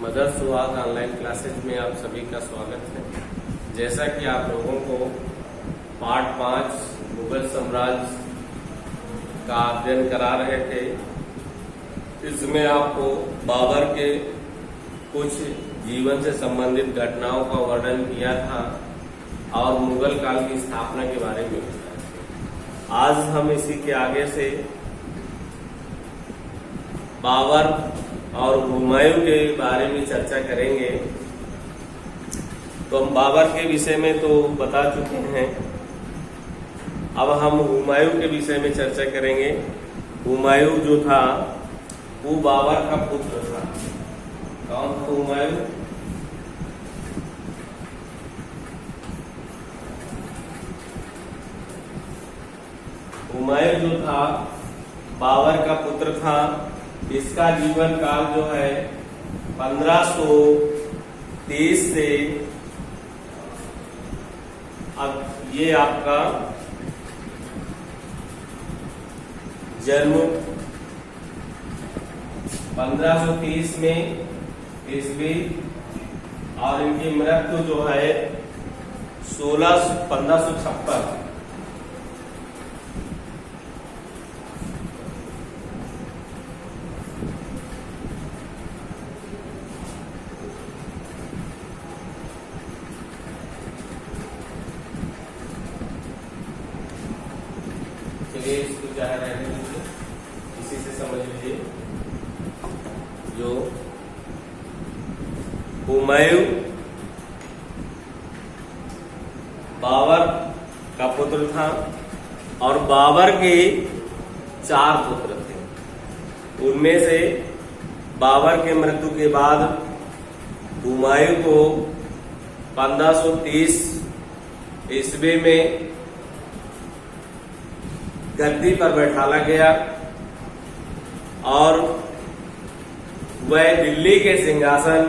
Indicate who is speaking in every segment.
Speaker 1: Mother सुहाग online classes में आप सभी का स्वागत है। जैसा कि आप लोगों को पार्ट 5 मुगल साम्राज्य का अध्ययन करा रहे थे, इसमें आपको बाबर के कुछ जीवन से संबंधित घटनाओं का वर्णन किया था और मुगल काल की स्थापना के बारे में बताया। आज हम इसी के आगे से बाबर और हुमायूं के बारे में चर्चा करेंगे। तो हम बाबर के विषय में तो बता चुके हैं, अब हम हुमायूं के विषय में चर्चा करेंगे। हुमायूं जो था वो बाबर का पुत्र था। कौन था हुमायूं? हुमायूं जो था बाबर का पुत्र था। इसका जीवन काल जो है 1530 से अब ये आपका जन्म 1530 में ईस्वी और इनकी मृत्यु जो है 1556। इसको चाहे रहने दीजिए, इसी से समझ लीजिए। जो हुमायूं बाबर का पुत्र था और बाबर के 4 पुत्र थे। उनमें से बाबर के मृत्यु के बाद हुमायूं को 1530 ईस्वी में गद्दी पर बैठाला गया और वह दिल्ली के सिंहासन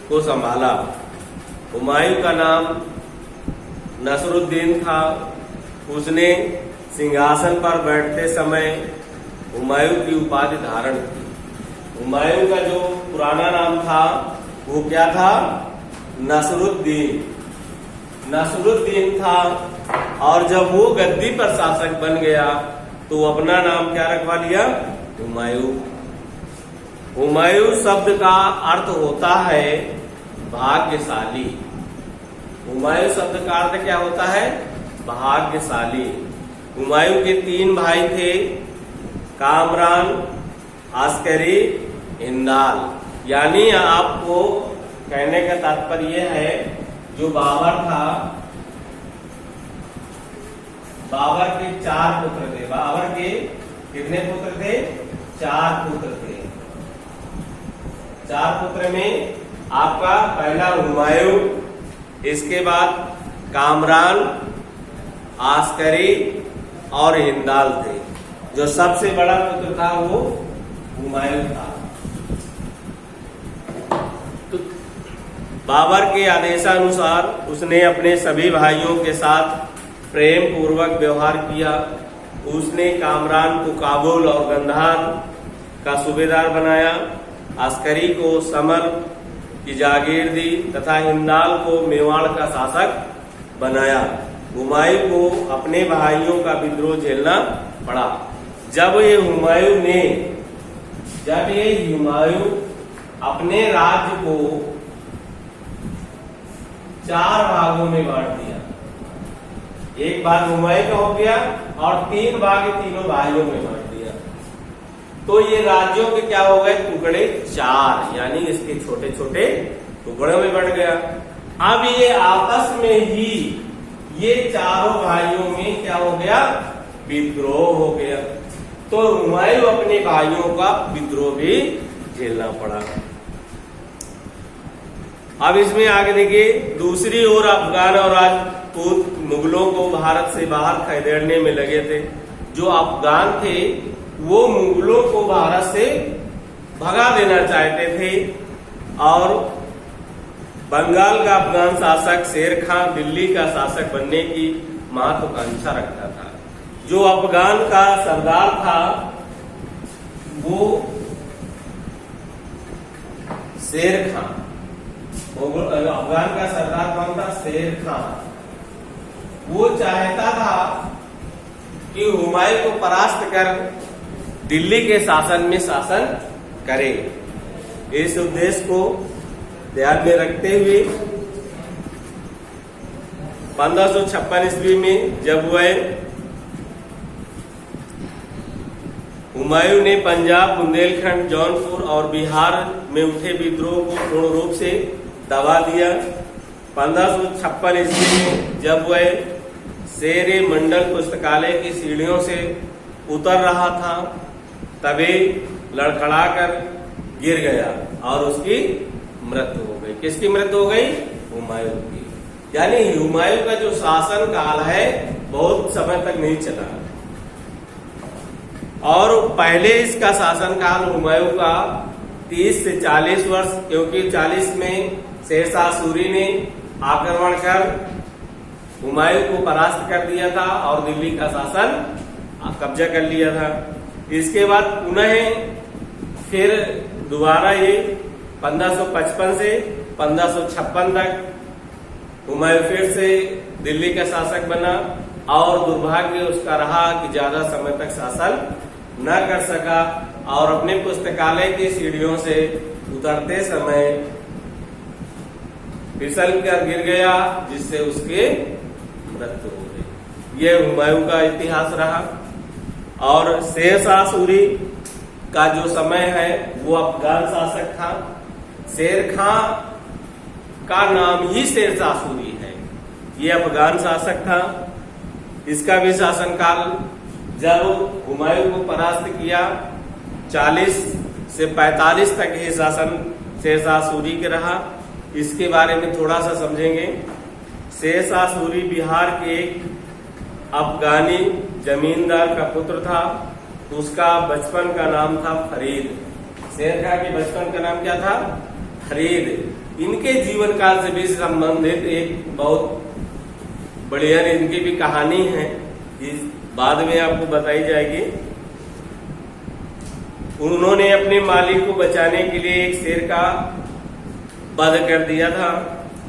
Speaker 1: को संभाला। हुमायूं का नाम नसरुद्दीन था। उसने सिंहासन पर बैठते समय हुमायूं की उपाधि धारण की। हुमायूं का जो पुराना नाम था वो क्या था? नसरुद्दीन था। और जब वो गद्दी पर शासक बन गया तो अपना नाम क्या रखवा लिया? हुमायूं। हुमायूं शब्द का अर्थ होता है भाग्यशाली। हुमायूं शब्द का अर्थ क्या होता है? भाग्यशाली। हुमायूं के 3 भाई थे, कामरान, अस्करी, हिंदाल। यानी आपको कहने का तात्पर्य है जो बाबर था, बाबर के 4 पुत्र थे। बाबर के कितने पुत्र थे? 4 पुत्र थे। 4 पुत्र में आपका पहला हुमायूं, इसके बाद कामरान, अस्करी और हिंदाल थे। जो सबसे बड़ा पुत्र था वो हुमायूं था। तो बाबर के आदेशानुसार उसने अपने सभी भाइयों के साथ प्रेम पूर्वक व्यवहार किया। उसने कामरान को काबुल और गंधार का सूबेदार बनाया, अस्करी को समर की जागीर दी तथा हिंदाल को मेवाड़ का शासक बनाया। हुमायूं को अपने भाइयों का विद्रोह झेलना पड़ा। जब ये हुमायूं अपने राज्य को 4 भागों में बांट दिया। एक भाग हुमायूं का हो गया और 3 भाग तीनों भाइयों में बांट दिया। तो ये राज्यों के क्या हो गए? टुकड़े 4, यानी इसके छोटे छोटे टुकड़ों में बढ़ गया। अब ये आपस में ही ये चारों भाइयों में क्या हो गया? विद्रोह हो गया। तो हुमायूं अपने भाइयों का विद्रोह भी झेलना पड़ा। अब इसमें आगे देखिए, दूसरी ओर अफगान और राजपूत मुगलों को भारत से बाहर खदेड़ने में लगे थे। जो अफगान थे वो मुगलों को भारत से भगा देना चाहते थे और बंगाल का अफगान शासक शेर खां दिल्ली का शासक बनने की महत्वाकांक्षा रखता था। जो अफगान का सरदार था वो शेर खां। अफगान का सरदार कौन था? शेर खां। वो चाहता था कि हुमायूं को परास्त कर दिल्ली के शासन में शासन करे। इस उद्देश्य को ध्यान में रखते हुए 1556 ईस्वी में जब वह हुमायूं ने पंजाब, बुंदेलखंड, जौनपुर और बिहार में उठे विद्रोह को पूर्ण रूप से दबा दिया। 1556 ईस्वी में जब वह शेरे मंडल पुस्तकालय की सीढ़ियों से उतर रहा था, तभी लड़खड़ाकर गिर गया और उसकी मृत्यु हो गई। किसकी मृत्यु हो गई? हुमायूं की। यानी हुमायूं का जो शासन काल है बहुत समय तक नहीं चला, और पहले इसका शासन काल हुमायूं का 30 से 40 वर्ष, क्योंकि 40 में शेरशाह सूरी ने आक्रमण कर हुमायूं को परास्त कर दिया था और दिल्ली का शासन कब्जा कर लिया था। इसके बाद पुनः फिर दोबारा ये 1555 से 1556 तक हुमायूं फिर से दिल्ली का शासक बना, और दुर्भाग्य उसका रहा कि ज्यादा समय तक शासन न कर सका और अपने पुस्तकालय की सीढ़ियों से उतरते समय फिसल कर गिर गया, जिससे उसके मृत्यु हो गई। यह हुमायूं का इतिहास रहा। और शेरशाह सूरी का जो समय है वो अफगान शासक था। शेर खां का नाम ही शेरशाह सूरी है, ये अफगान शासक था। इसका भी शासनकाल जब हुमायूं को परास्त किया 40 से 45 तक ये शासन शेरशाह सूरी के रहा। इसके बारे में थोड़ा सा समझेंगे। शेरशाह सूरी बिहार के एक अफगानी जमींदार का पुत्र था। उसका बचपन का नाम था फरीद। शेर खां के बचपन का नाम क्या था? फरीद। इनके जीवन काल से भी संबंधित एक बहुत बढ़िया इनकी भी कहानी है, इस बाद में आपको बताई जाएगी। उन्होंने अपने मालिक को बचाने के लिए एक शेर का वध कर दिया था,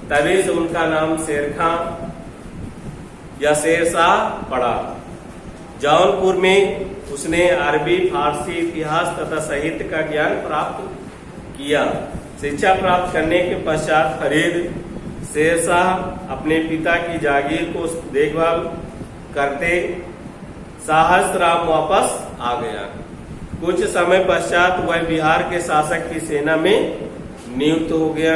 Speaker 1: तभी से उनका नाम शेर खां या शेरशाह पड़ा। जौनपुर में उसने अरबी, फारसी, इतिहास तथा साहित्य का ज्ञान प्राप्त किया। शिक्षा प्राप्त करने के पश्चात फरीद शेरशाह अपने पिता की जागीर को देखभाल करते सहस्त्राम वापस आ गया। कुछ समय पश्चात वह बिहार के शासक की सेना में नियुक्त हो गया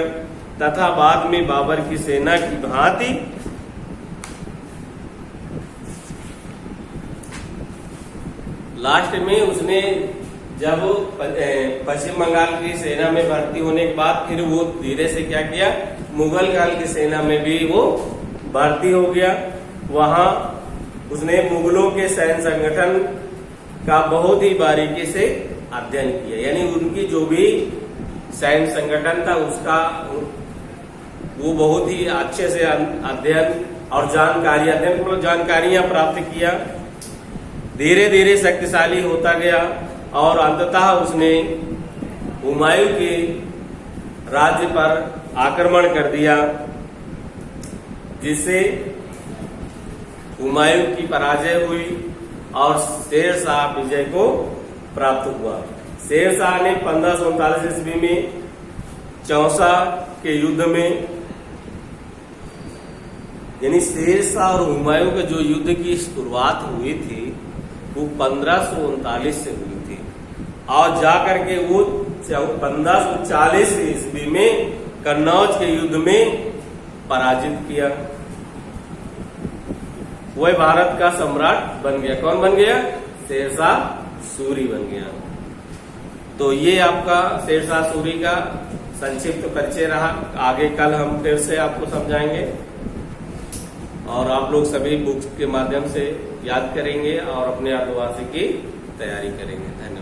Speaker 1: तथा बाद में बाबर की सेना की भांति लास्ट में उसने जब पश्चिम बंगाल की सेना में भर्ती होने के बाद फिर वो धीरे से क्या किया, मुगल काल की सेना में भी वो भर्ती हो गया। वहां उसने मुगलों के सैन्य संगठन का बहुत ही बारीकी से अध्ययन किया, यानी उनकी जो भी सैन्य संगठन था उसका वो बहुत ही अच्छे से अध्ययन और जानकारियां प्राप्त किया। धीरे धीरे शक्तिशाली होता गया और अंततः उसने हुमायूं के राज्य पर आक्रमण कर दिया, जिससे हुमायूं की पराजय हुई और शेरशाह विजय को प्राप्त हुआ। शेरशाह ने 1539 ईस्वी में चौसा के युद्ध में, यानी शेरशाह और हुमायूं के जो युद्ध की शुरुआत हुई थी वो 1539 से हुई थी और जाकर के वो 1540 ईस्वी में कन्नौज के युद्ध में पराजित किया। वह भारत का सम्राट बन गया। कौन बन गया? शेरशाह सूरी बन गया। तो ये आपका शेरशाह सूरी का संक्षिप्त परिचय रहा। आगे कल हम फिर से आपको समझाएंगे और आप लोग सभी बुक्स के माध्यम से याद करेंगे और अपने अर्धवार्षिक की तैयारी करेंगे। धन्यवाद।